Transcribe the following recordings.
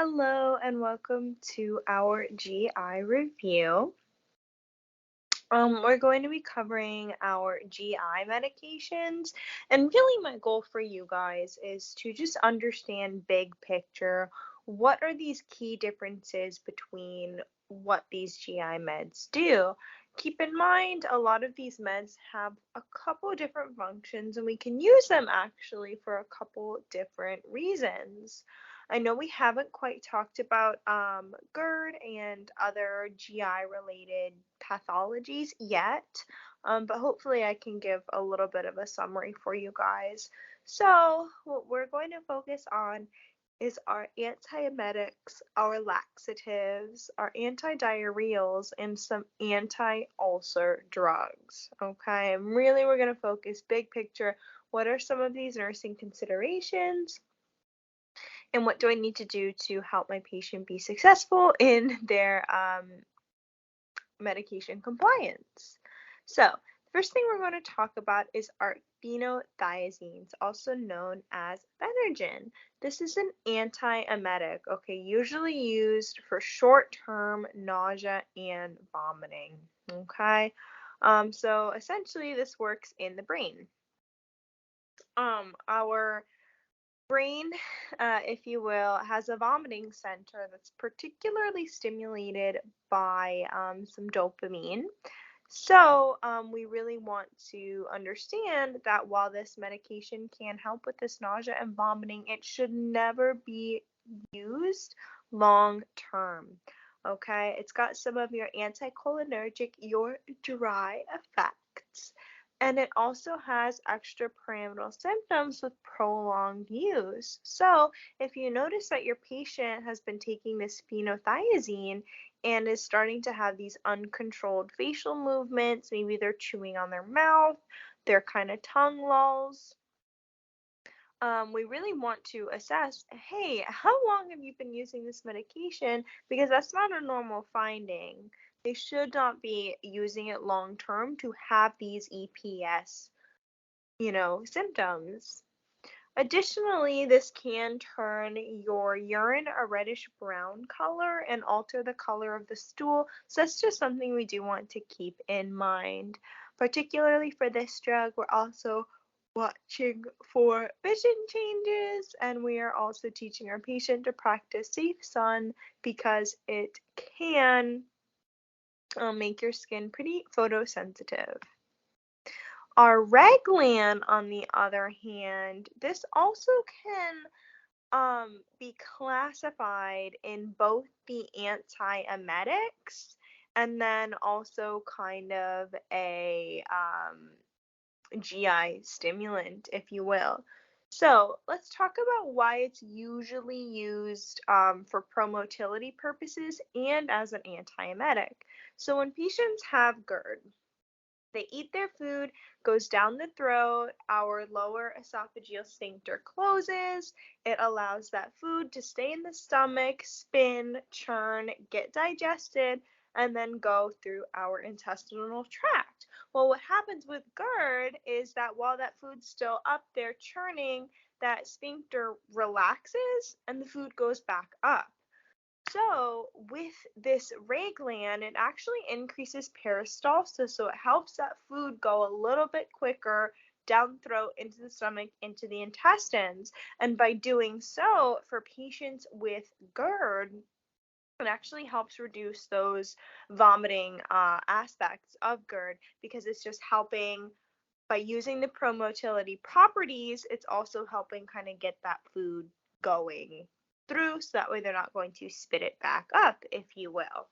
Hello and welcome to our GI review. We're going to be covering our GI medications, and really my goal for you guys is to just understand big picture. What are these key differences between what these GI meds do? Keep in mind, a lot of these meds have a couple different functions, and we can use them actually for a couple different reasons. I know we haven't quite talked about GERD and other GI related pathologies yet, but hopefully I can give a little bit of a summary for you guys. So, what we're going to focus on is our antiemetics, our laxatives, our antidiarrheals, and some anti-ulcer drugs. Okay, and really we're going to focus big picture. What are some of these nursing considerations? And what do I need to do to help my patient be successful in their medication compliance? So, the first thing we're going to talk about is our phenothiazines, also known as Phenergen. This is an antiemetic, okay, usually used for short-term nausea and vomiting, okay? So essentially this works in the brain. Our brain, if you will, has a vomiting center that's particularly stimulated by some dopamine. So, we really want to understand that while this medication can help with this nausea and vomiting, it should never be used long term. Okay, it's got some of your anticholinergic, your dry effects, and it also has extrapyramidal symptoms with prolonged use. So, if you notice that your patient has been taking this phenothiazine and is starting to have these uncontrolled facial movements, maybe they're chewing on their mouth, they're kind of tongue lolls, we really want to assess, hey, how long have you been using this medication? Because that's not a normal finding. They should not be using it long term to have these EPS, symptoms. Additionally, this can turn your urine a reddish brown color and alter the color of the stool. So that's just something we do want to keep in mind. Particularly for this drug, we're also watching for vision changes, and we are also teaching our patient to practice safe sun because it can make your skin pretty photosensitive. Our Reglan, on the other hand, this also can be classified in both the antiemetics and then also kind of a GI stimulant, if you will. So let's talk about why it's usually used for promotility purposes and as an antiemetic. So when patients have GERD, they eat their food, goes down the throat, our lower esophageal sphincter closes. It allows that food to stay in the stomach, spin, churn, get digested, and then go through our intestinal tract. Well, what happens with GERD is that while that food's still up there churning, that sphincter relaxes and the food goes back up. So with this Reglan, it actually increases peristalsis, so it helps that food go a little bit quicker down throat into the stomach into the intestines. And by doing so, for patients with GERD, it actually helps reduce those vomiting aspects of GERD because it's just helping by using the promotility properties, it's also helping kind of get that food going through so that way they're not going to spit it back up, if you will.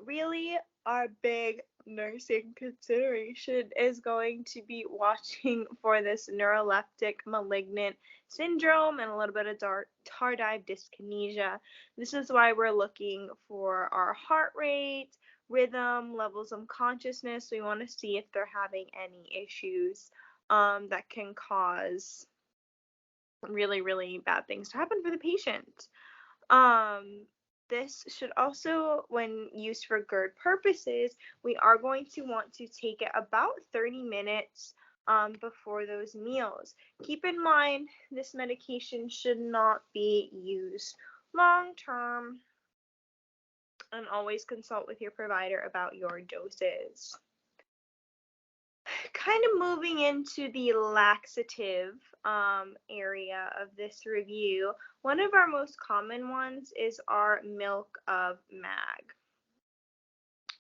Really, our big nursing consideration is going to be watching for this neuroleptic malignant syndrome and a little bit of tardive dyskinesia. This is why we're looking for our heart rate, rhythm, levels of consciousness. We want to see if they're having any issues that can cause really, really bad things to happen for the patient. Um, this should also, when used for GERD purposes, we are going to want to take it about 30 minutes before those meals. Keep in mind, this medication should not be used long term, and always consult with your provider about your doses. Kind of moving into the laxative area of this review, one of our most common ones is our milk of mag.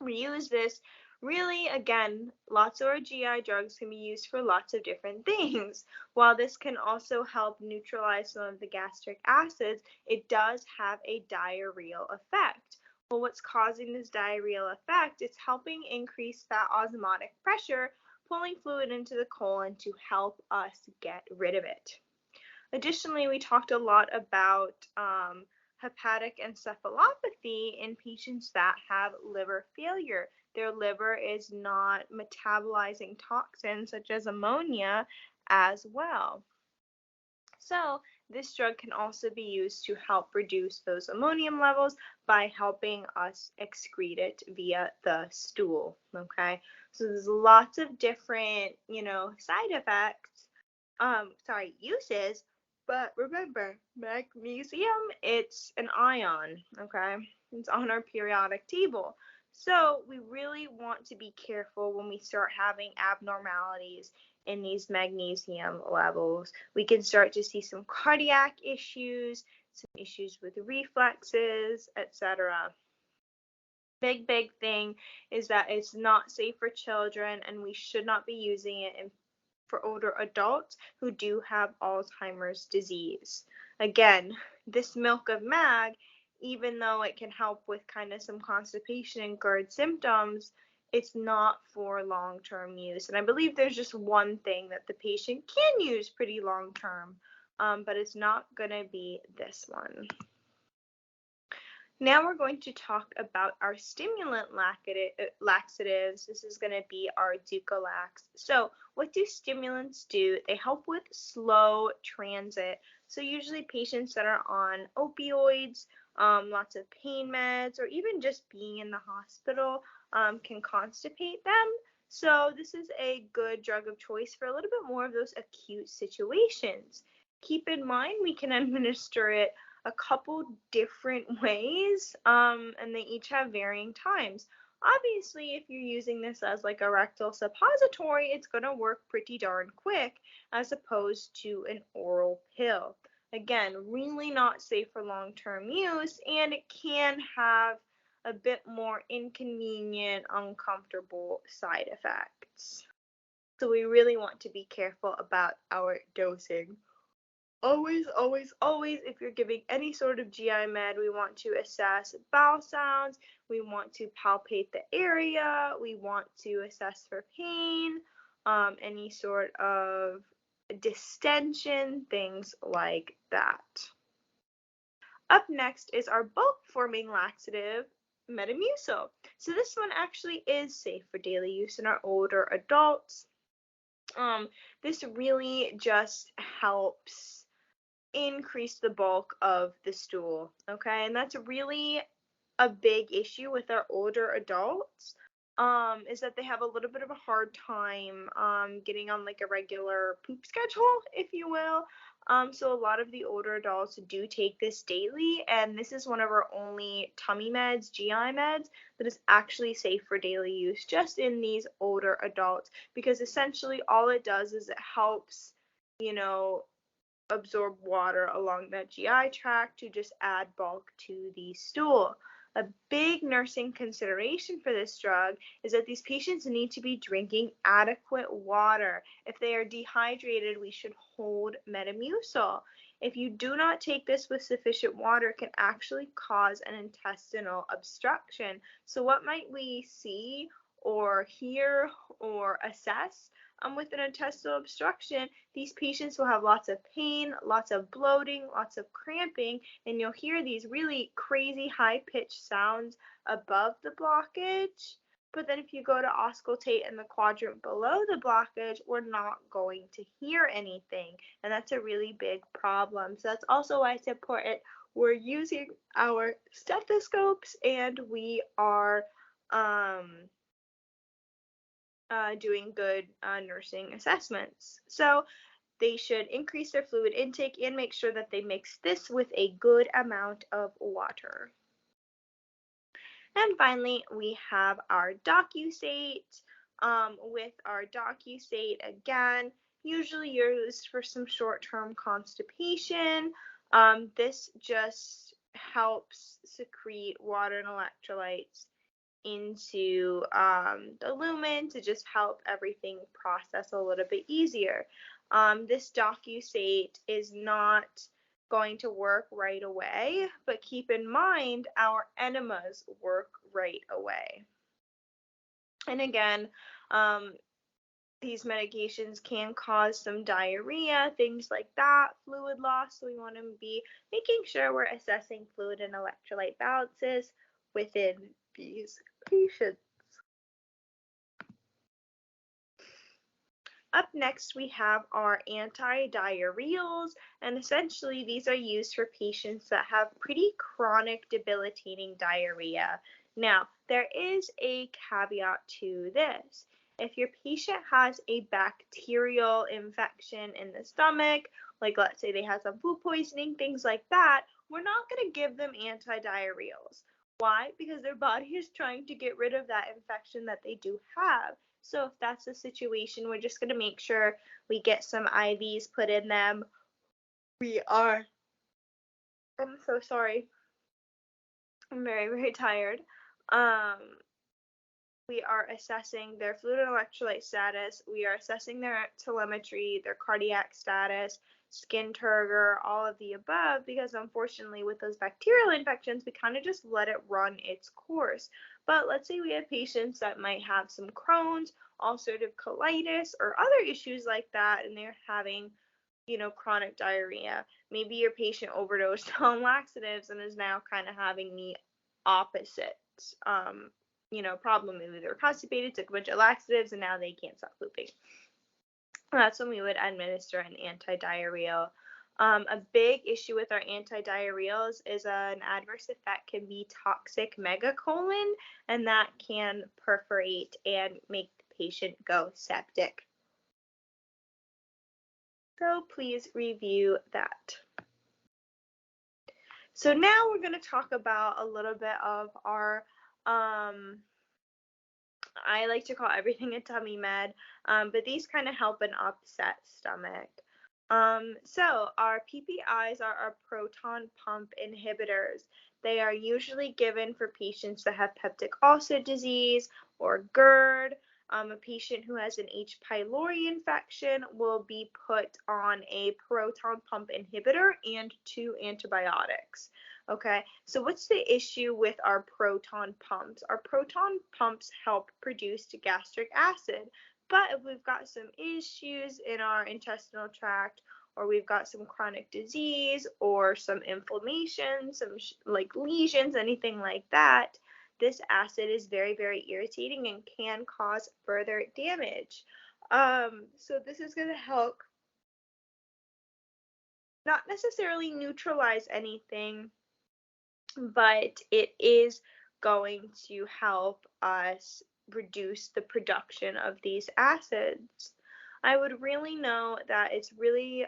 We use this really, again, lots of our GI drugs can be used for lots of different things. While this can also help neutralize some of the gastric acids, it does have a diarrheal effect. Well, what's causing this diarrheal effect? It's helping increase that osmotic pressure, pulling fluid into the colon to help us get rid of it. Additionally, we talked a lot about hepatic encephalopathy in patients that have liver failure. Their liver is not metabolizing toxins such as ammonia as well. So, this drug can also be used to help reduce those ammonium levels by helping us excrete it via the stool. Okay, so there's lots of different, side effects, uses, but remember, magnesium, it's an ion, okay? It's on our periodic table. So we really want to be careful when we start having abnormalities in these magnesium levels. We can start to see some cardiac issues, some issues with reflexes, etc. Big thing is that it's not safe for children, and we should not be using it for older adults who do have Alzheimer's disease. Again, this milk of mag, even though it can help with kind of some constipation and GERD symptoms, it's not for long-term use. And I believe there's just one thing that the patient can use pretty long-term, but it's not going to be this one. Now we're going to talk about our stimulant laxatives. This is going to be our Ducalax. So what do stimulants do? They help with slow transit. So usually patients that are on opioids, lots of pain meds, or even just being in the hospital can constipate them. So this is a good drug of choice for a little bit more of those acute situations. Keep in mind we can administer it a couple different ways, and they each have varying times. Obviously, if you're using this as like a rectal suppository, it's going to work pretty darn quick as opposed to an oral pill. Again, really not safe for long-term use, and it can have a bit more inconvenient, uncomfortable side effects. So we really want to be careful about our dosing. Always, if you're giving any sort of GI med, we want to assess bowel sounds, we want to palpate the area, we want to assess for pain, any sort of distension, things like that. Up next is our bulk forming laxative, Metamucil. So this one actually is safe for daily use in our older adults. This really just helps increase the bulk of the stool, okay? And that's really a big issue with our older adults, is that they have a little bit of a hard time getting on like a regular poop schedule, if you will. So a lot of the older adults do take this daily, and this is one of our only tummy meds, GI meds, that is actually safe for daily use just in these older adults, because essentially all it does is it helps, absorb water along that GI tract to just add bulk to the stool. A big nursing consideration for this drug is that these patients need to be drinking adequate water. If they are dehydrated, we should hold Metamucil. If you do not take this with sufficient water, it can actually cause an intestinal obstruction. So what might we see or hear or assess with an intestinal obstruction? These patients will have lots of pain, lots of bloating, lots of cramping, and you'll hear these really crazy high-pitched sounds above the blockage. But then if you go to auscultate in the quadrant below the blockage, we're not going to hear anything, and that's a really big problem. So that's also why it's important we're using our stethoscopes and we are doing good nursing assessments. So they should increase their fluid intake and make sure that they mix this with a good amount of water. And finally, we have our DocuSate. With our DocuSate, again, usually used for some short-term constipation. This just helps secrete water and electrolytes into the lumen to just help everything process a little bit easier. This DocuSate is not going to work right away, but keep in mind our enemas work right away. And again, these medications can cause some diarrhea, things like that, fluid loss. So we want to be making sure we're assessing fluid and electrolyte balances within these patients. Up next, we have our antidiarrheals, and essentially these are used for patients that have pretty chronic debilitating diarrhea. Now, there is a caveat to this. If your patient has a bacterial infection in the stomach, like let's say they have some food poisoning, things like that, we're not going to give them antidiarrheals. Why? Because their body is trying to get rid of that infection that they do have. So if that's the situation, we're just going to make sure we get some IVs put in them. I'm so sorry. I'm very, very tired. We are assessing their fluid and electrolyte status. We are assessing their telemetry, their cardiac status, skin turgor, all of the above, because unfortunately with those bacterial infections, we kind of just let it run its course. But let's say we have patients that might have some Crohn's, ulcerative colitis, or other issues like that, and they're having, chronic diarrhea. Maybe your patient overdosed on laxatives and is now kind of having the opposite problem. Maybe they're constipated, took a bunch of laxatives, and now they can't stop pooping. That's when we would administer an antidiarrheal. A big issue with our antidiarrheals is an adverse effect can be toxic megacolon, and that can perforate and make the patient go septic. So please review that. So now we're going to talk about a little bit of our I like to call everything a tummy med, but these kind of help an upset stomach. So our PPIs are our proton pump inhibitors. They are usually given for patients that have peptic ulcer disease or GERD. A patient who has an H. pylori infection will be put on a proton pump inhibitor and 2 antibiotics. Okay, so what's the issue with our proton pumps? Our proton pumps help produce gastric acid, but if we've got some issues in our intestinal tract, or we've got some chronic disease or some inflammation, some like lesions, anything like that, this acid is very, very irritating and can cause further damage. So this is going to help not necessarily neutralize anything, but it is going to help us reduce the production of these acids. I would really know that it's really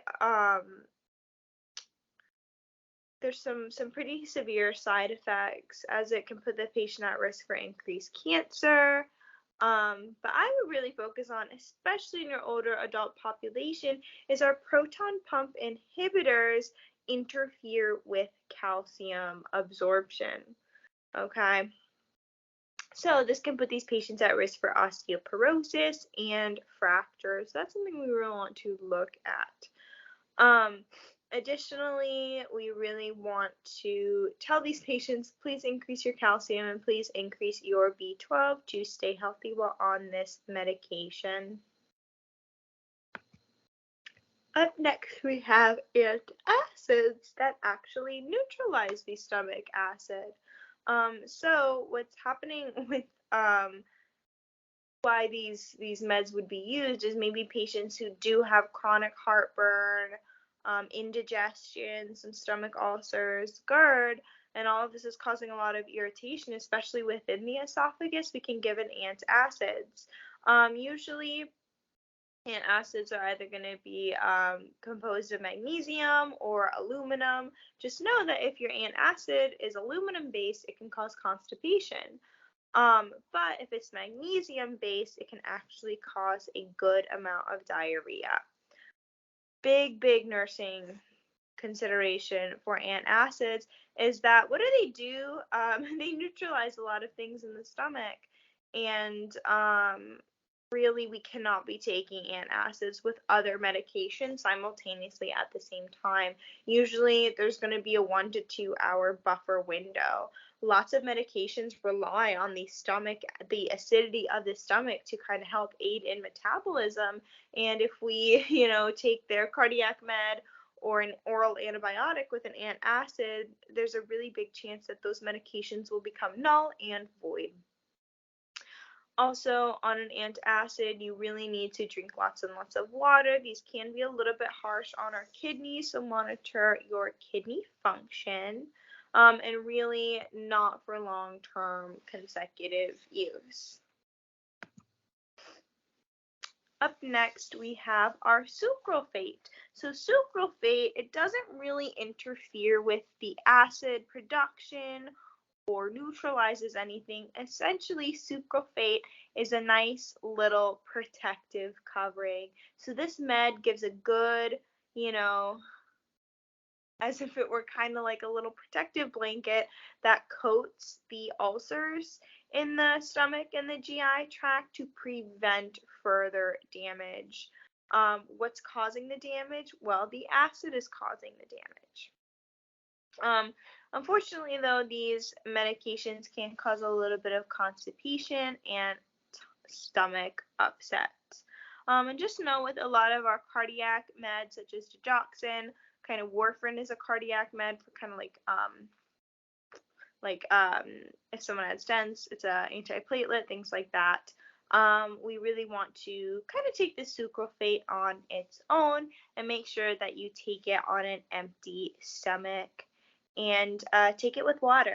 there's some pretty severe side effects, as it can put the patient at risk for increased cancer. But I would really focus on, especially in your older adult population, is our proton pump inhibitors interfere with calcium absorption. Okay, so this can put these patients at risk for osteoporosis and fractures. That's something we really want to look at. Additionally, we really want to tell these patients, please increase your calcium and please increase your B12 to stay healthy while on this medication. Up next, we have antacids that actually neutralize the stomach acid. So what's happening with why these meds would be used is maybe patients who do have chronic heartburn, indigestion, some stomach ulcers, GERD, and all of this is causing a lot of irritation, especially within the esophagus. We can give an antacids. Usually Antacids are either going to be composed of magnesium or aluminum. Just know that if your antacid is aluminum based, it can cause constipation. But if it's magnesium based, it can actually cause a good amount of diarrhea. Big nursing consideration for antacids is that what do? They neutralize a lot of things in the stomach, and really we cannot be taking antacids with other medications simultaneously at the same time. Usually there's going to be a 1 to 2 hour buffer window. Lots of medications rely on the acidity of the stomach to kind of help aid in metabolism. And if we, take their cardiac med or an oral antibiotic with an antacid, there's a really big chance that those medications will become null and void. Also, on an antacid, you really need to drink lots and lots of water. These can be a little bit harsh on our kidneys, so monitor your kidney function, and really not for long-term consecutive use. Up next, we have our sucralfate. So sucralfate, it doesn't really interfere with the acid production or neutralizes anything. Essentially, sucralfate is a nice little protective covering. So this med gives a good, as if it were kind of like a little protective blanket that coats the ulcers in the stomach and the GI tract to prevent further damage. What's causing the damage? Well, the acid is causing the damage. Unfortunately, though, these medications can cause a little bit of constipation and stomach upset. And just know with a lot of our cardiac meds, such as digoxin, kind of warfarin is a cardiac med for kind of like if someone has stents, it's a antiplatelet, things like that. We really want to kind of take the sucralfate on its own and make sure that you take it on an empty stomach and take it with water.